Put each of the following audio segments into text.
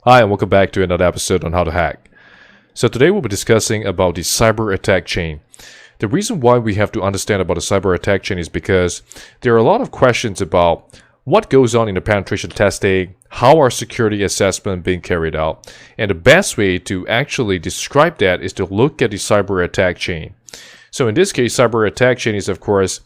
Hi, and welcome back to another episode on how to hack. So today we'll be discussing about the cyber attack chain. The reason why we have to understand about the cyber attack chain is because there are a lot of questions about what goes on in the penetration testing, how our security assessment being carried out, and the best way to actually describe that is to look at the cyber attack chain. So in this case, cyber attack chain is of course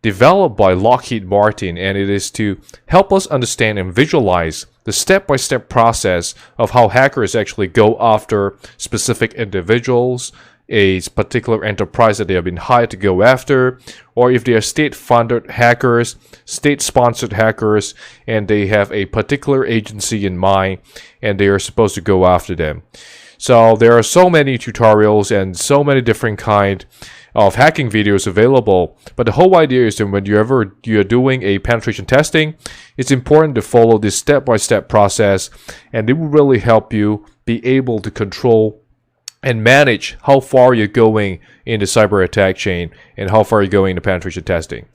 developed by Lockheed Martin, and it is to help us understand and visualize the step-by-step process of how hackers actually go after specific individuals, a particular enterprise that they have been hired to go after, or if they are state-funded hackers, state-sponsored hackers, and they have a particular agency in mind, and they are supposed to go after them. So there are so many tutorials and so many different kind of hacking videos available, but the whole idea is that when you're doing a penetration testing, it's important to follow this step-by-step process, and it will really help you be able to control and manage how far you're going in the cyber attack chain and how far you're going in the penetration testing.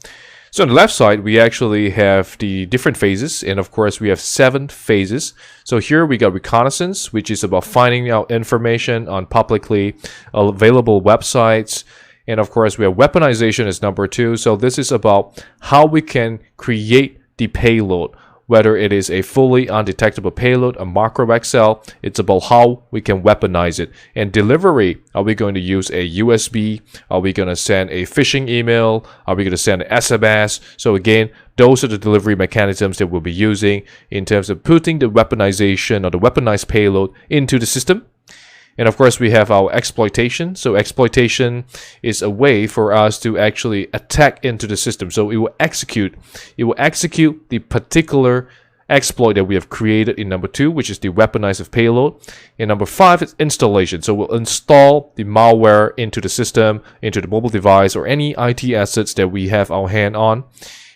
So on the left side, we actually have the different phases, and of course we have 7 phases. So here we got reconnaissance, which is about finding out information on publicly available websites. And of course, we have weaponization as number 2. So this is about how we can create the payload, whether it is a fully undetectable payload, a macro XL. It's about how we can weaponize it. And delivery, are we going to use a USB? Are we going to send a phishing email? Are we going to send an SMS? So again, those are the delivery mechanisms that we'll be using in terms of putting the weaponization or the weaponized payload into the system. And of course, we have our exploitation. So exploitation is a way for us to actually attack into the system. So it will execute the particular exploit that we have created in number 2, which is the weaponized payload. And number 5 is installation. So we'll install the malware into the system, into the mobile device, or any IT assets that we have our hand on.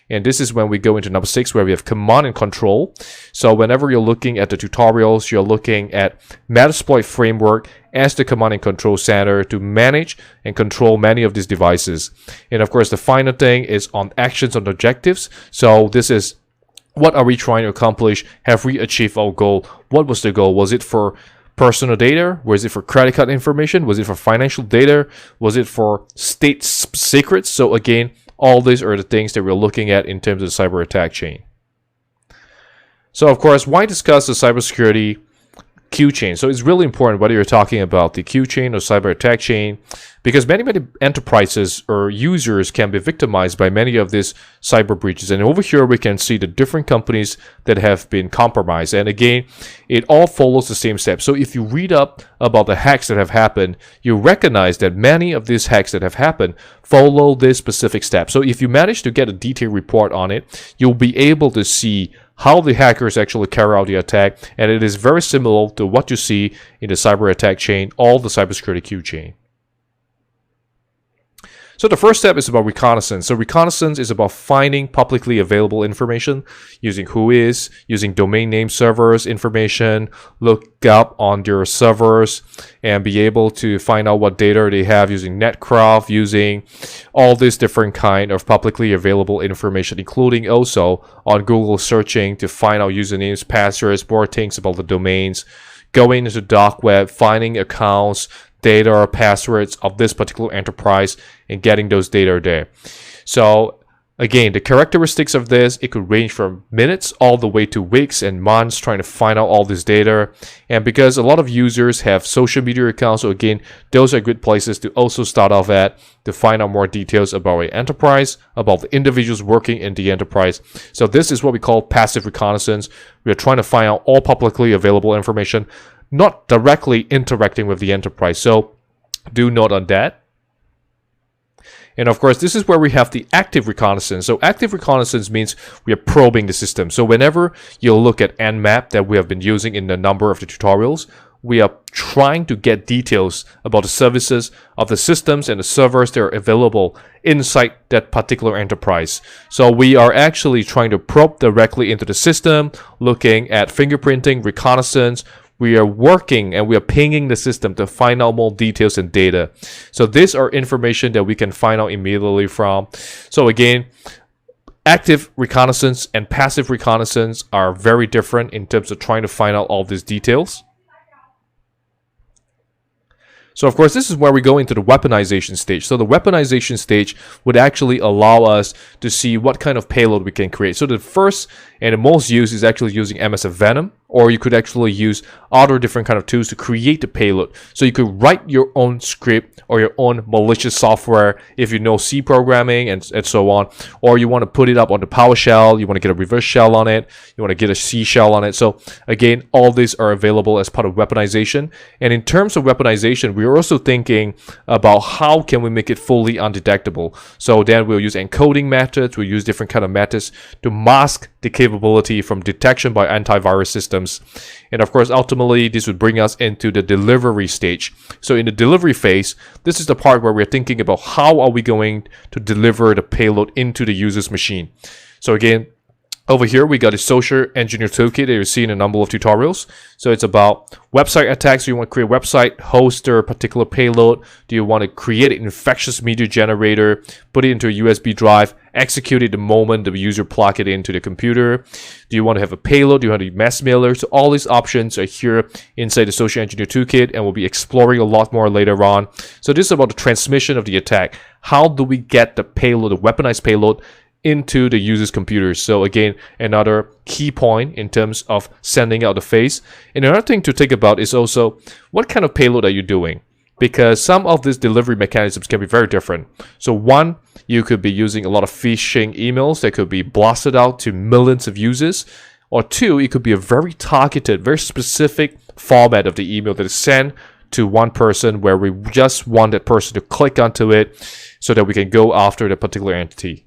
And this is when we go into number 6, where we have command and control. So whenever you're looking at the tutorials, you're looking at Metasploit framework as the command and control center to manage and control many of these devices. And of course, the final thing is on actions and objectives. So this is, what are we trying to accomplish? Have we achieved our goal? What was the goal? Was it for personal data? Was it for credit card information? Was it for financial data? Was it for state secrets? So again, all these are the things that we're looking at in terms of the cyber attack chain. So of course, why discuss the cybersecurity Q chain? So it's really important whether you're talking about the Q chain or cyber attack chain, because many enterprises or users can be victimized by many of these cyber breaches. And over here we can see the different companies that have been compromised. And again, it all follows the same steps. So if you read up about the hacks that have happened, you recognize that many of these hacks that have happened follow this specific step. So if you manage to get a detailed report on it, you'll be able to see how the hackers actually carry out the attack, and it is very similar to what you see in the cyber attack chain, all the cybersecurity Q chain. So the first step is about reconnaissance. So reconnaissance is about finding publicly available information using whois, using domain name servers information, look up on their servers, and be able to find out what data they have using Netcraft, using all these different kind of publicly available information, including also on Google searching to find out usernames, passwords, more things about the domains, going into the dark web, finding accounts, data or passwords of this particular enterprise, and getting those data there. So again, the characteristics of this, it could range from minutes all the way to weeks and months trying to find out all this data. And because a lot of users have social media accounts, so again, those are good places to also start off at to find out more details about an enterprise, about the individuals working in the enterprise. So this is what we call passive reconnaissance. We are trying to find out all publicly available information, not directly interacting with the enterprise. So do note on that. And of course, this is where we have the active reconnaissance. So active reconnaissance means we are probing the system. So whenever you look at Nmap that we have been using in a number of the tutorials, we are trying to get details about the services of the systems and the servers that are available inside that particular enterprise. So we are actually trying to probe directly into the system, looking at fingerprinting, reconnaissance. We are working and we are pinging the system to find out more details and data. So these are information that we can find out immediately from. So again, active reconnaissance and passive reconnaissance are very different in terms of trying to find out all these details. So of course, this is where we go into the weaponization stage. So the weaponization stage would actually allow us to see what kind of payload we can create. So the first and the most used is actually using MSF Venom, or you could actually use other different kind of tools to create the payload. So you could write your own script or your own malicious software if you know C programming and so on, or you want to put it up on the PowerShell, you want to get a reverse shell on it, you want to get a C shell on it. So again, all these are available as part of weaponization. And in terms of weaponization, we're also thinking about how can we make it fully undetectable. So then we'll use encoding methods, we'll use different kind of methods to mask the capability from detection by antivirus systems. And of course, ultimately, this would bring us into the delivery stage. So in the delivery phase, this is the part where we're thinking about how are we going to deliver the payload into the user's machine. So again, over here, we got a social engineer toolkit that you see in a number of tutorials. So it's about website attacks. Do you want to create a website, host a particular payload? Do you want to create an infectious media generator, put it into a USB drive, execute it the moment the user plug it into the computer? Do you want to have a payload? Do you want to do mass mailer? So all these options are here inside the social engineer toolkit, and we'll be exploring a lot more later on. So this is about the transmission of the attack. How do we get the payload, the weaponized payload, into the user's computer? So again, another key point in terms of sending out the phase. And another thing to think about is also what kind of payload are you doing? Because some of these delivery mechanisms can be very different. So one, you could be using a lot of phishing emails that could be blasted out to millions of users. Or two, it could be a very targeted, very specific format of the email that is sent to one person where we just want that person to click onto it so that we can go after the particular entity.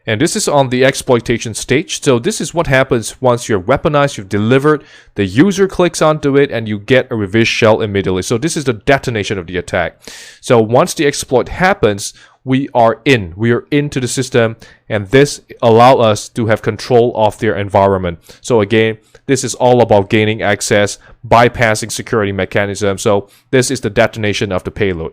And this is on the exploitation stage. So this is what happens once you're weaponized, you've delivered, the user clicks onto it, and you get a reverse shell immediately. So this is the detonation of the attack. So once the exploit happens, we are into the system, and this allows us to have control of their environment. So again, this is all about gaining access, bypassing security mechanisms. So this is the detonation of the payload.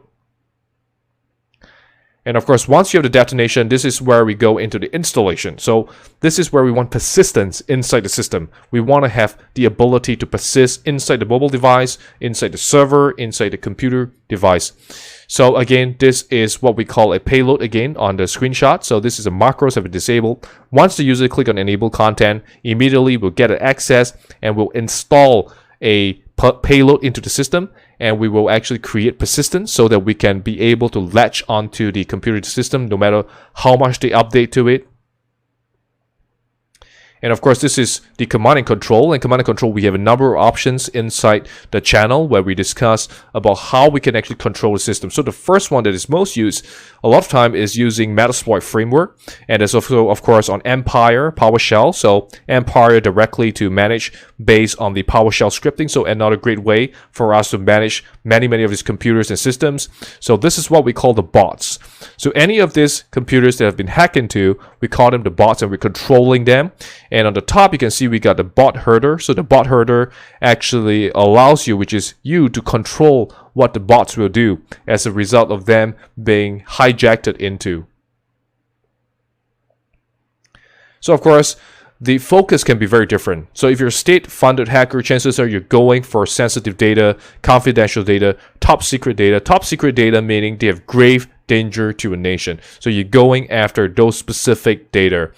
And of course, once you have the detonation, this is where we go into the installation. So this is where we want persistence inside the system. We want to have the ability to persist inside the mobile device, inside the server, inside the computer device. So again, this is what we call a payload again on the screenshot. So this is a macros have been disabled. Once the user click on enable content, immediately we'll get an access and we'll install a payload into the system, and we will actually create persistence so that we can be able to latch onto the computer system no matter how much they update to it. And of course, this is the command and control. In command and control, we have a number of options inside the channel where we discuss about how we can actually control the system. So the first one that is most used a lot of time is using Metasploit framework. And there's also, of course, on Empire PowerShell. So Empire directly to manage based on the PowerShell scripting. So another great way for us to manage many of these computers and systems. So this is what we call the bots. So any of these computers that have been hacked into, we call them the bots, and we're controlling them. And on the top, you can see we got the bot herder. So the bot herder actually allows you, which is you, to control what the bots will do as a result of them being hijacked into. So of course, the focus can be very different. So if you're a state-funded hacker, chances are you're going for sensitive data, confidential data, top secret data. Top secret data meaning they have grave danger to a nation. So you're going after those specific data.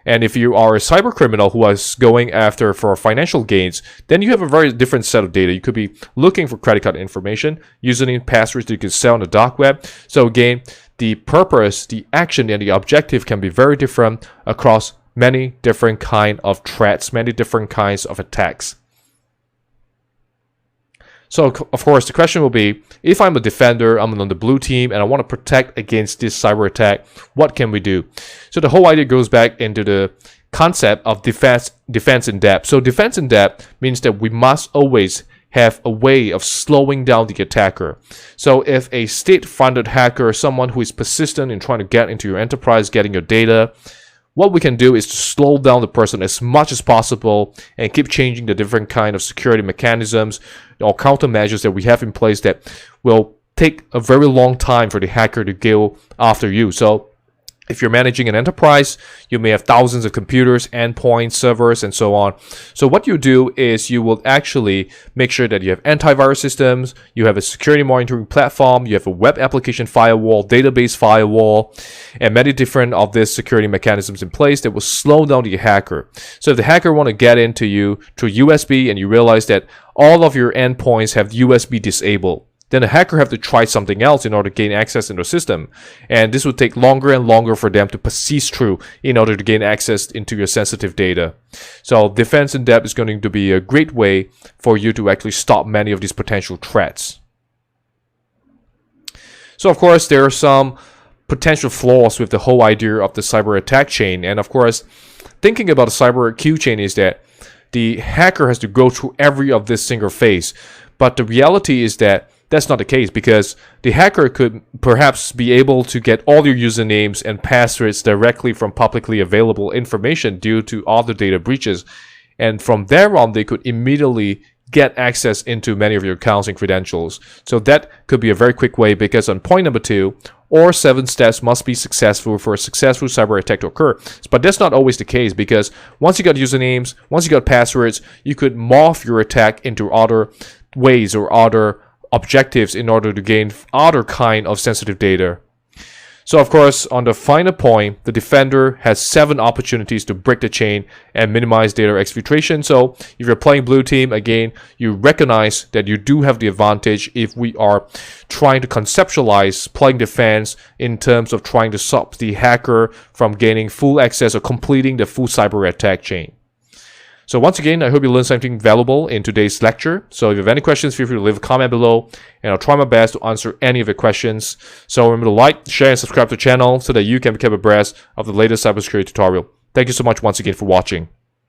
And if you are a cyber criminal who is going after for financial gains, then you have a very different set of data. You could be looking for credit card information, username, passwords that you can sell on the dark web. So again, the purpose, the action, and the objective can be very different across many different kinds of threats, many different kinds of attacks. So, of course, the question will be, if I'm a defender, I'm on the blue team, and I want to protect against this cyber attack, what can we do? So the whole idea goes back into the concept of defense in depth. So defense in depth means that we must always have a way of slowing down the attacker. So if a state-funded hacker, someone who is persistent in trying to get into your enterprise, getting your data, what we can do is to slow down the person as much as possible and keep changing the different kind of security mechanisms or countermeasures that we have in place that will take a very long time for the hacker to go after you. So If you're managing an enterprise, you may have thousands of computers, endpoints, servers, and so on. So what you do is you will actually make sure that you have antivirus systems, you have a security monitoring platform, you have a web application firewall, database firewall, and many different of these security mechanisms in place that will slow down the hacker. So if the hacker want to get into you through USB and you realize that all of your endpoints have USB disabled, then the hacker have to try something else in order to gain access into the system. And this would take longer and longer for them to persist through in order to gain access into your sensitive data. So defense in depth is going to be a great way for you to actually stop many of these potential threats. So of course, there are some potential flaws with the whole idea of the cyber attack chain. And of course, thinking about the cyber Q chain is that the hacker has to go through every of this single phase. But the reality is that that's not the case, because the hacker could perhaps be able to get all your usernames and passwords directly from publicly available information due to all the data breaches. And from there on, they could immediately get access into many of your accounts and credentials. So that could be a very quick way, because on point number 2, all 7 steps must be successful for a successful cyber attack to occur. But that's not always the case, because once you got usernames, once you got passwords, you could morph your attack into other ways or other objectives in order to gain other kind of sensitive data. So of course, on the final point, the defender has 7 opportunities to break the chain and minimize data exfiltration. So if you're playing blue team, again, you recognize that you do have the advantage if we are trying to conceptualize playing defense in terms of trying to stop the hacker from gaining full access or completing the full cyber attack chain. So once again, I hope you learned something valuable in today's lecture. So if you have any questions, feel free to leave a comment below, and I'll try my best to answer any of your questions. So remember to like, share, and subscribe to the channel so that you can become abreast of the latest cybersecurity tutorial. Thank you so much once again for watching.